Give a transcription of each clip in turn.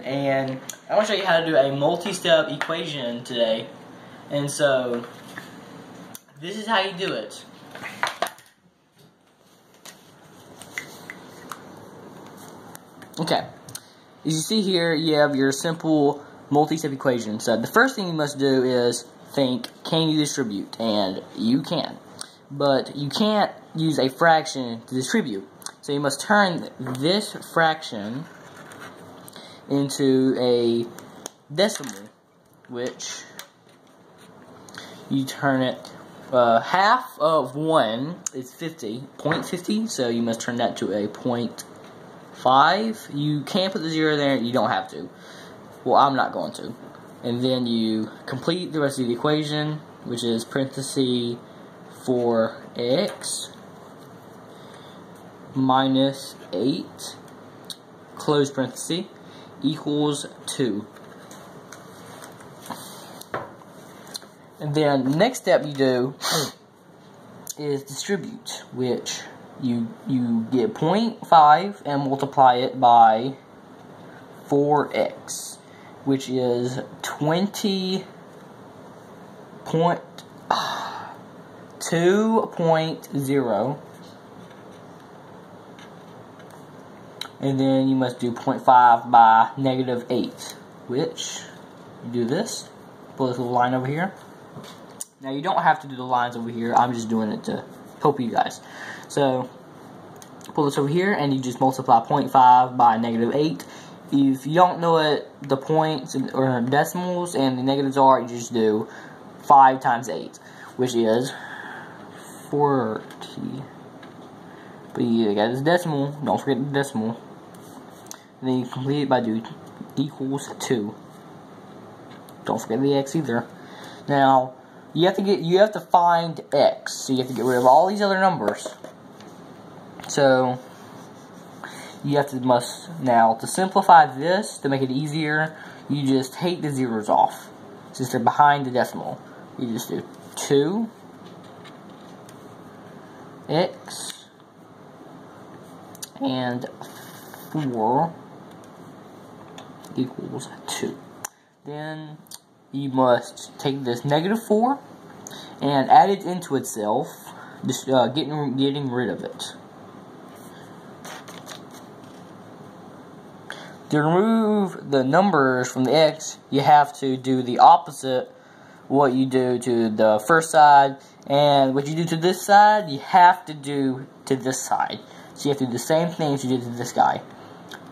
and I want to show you how to do a multi-step equation today. And so, this is how you do it. Okay, as you see here, you have your simple multi-step equation. So the first thing you must do is think, can you distribute? And you can. But you can't use a fraction to distribute. So you must turn this fraction into a decimal, which you turn it, half of 1 is 50, 0.50, so you must turn that to a 0.5. You can put the 0 there, you don't have to. Well, I'm not going to. And then you complete the rest of the equation, which is parenthesis 4x minus 8, close parenthesis, equals 2. And then the next step you do is distribute, which you get 0.5 and multiply it by 4x, which is 20.2.0. And then you must do 0.5 by negative 8, which you do this. Pull this little line over here. Now you don't have to do the lines over here. I'm just doing it to help you guys. So pull this over here, and you just multiply 0.5 by negative 8. If you don't know what the points or decimals and the negatives are, you just do 5 times 8, which is 40. But you got this decimal. Don't forget the decimal. And then you complete it by doing equals 2. Don't forget the x either. Now you have to find x. So you have to get rid of all these other numbers. So you must now to simplify this, to make it easier, you just take the zeros off since they're behind the decimal. You just do 2x and 4 equals 2. Then you must take this negative 4 and add it into itself, just getting rid of it. To remove the numbers from the x, you have to do the opposite what you do to the first side, and what you do to this side, you have to do to this side. So you have to do the same things you did to this guy.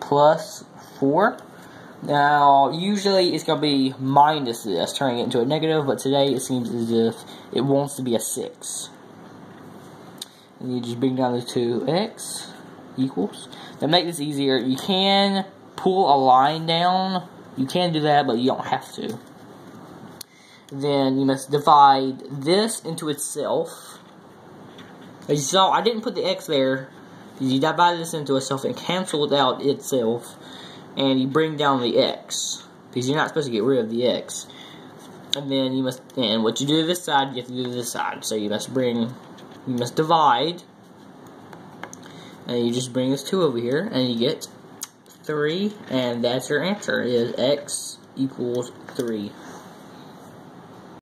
Plus 4. Now, usually it's going to be minus this, turning it into a negative, but today it seems as if it wants to be a 6. And you just bring down the 2x equals. To make this easier, you can pull a line down. You can do that, but you don't have to. Then you must divide this into itself. As you saw, I didn't put the x there, because you divide this into itself and cancel it out itself. And you bring down the x, because you're not supposed to get rid of the x. And then and what you do to this side, you have to do to this side. So you must divide, and you just bring this 2 over here, and you get 3, and that's your answer, is x equals 3.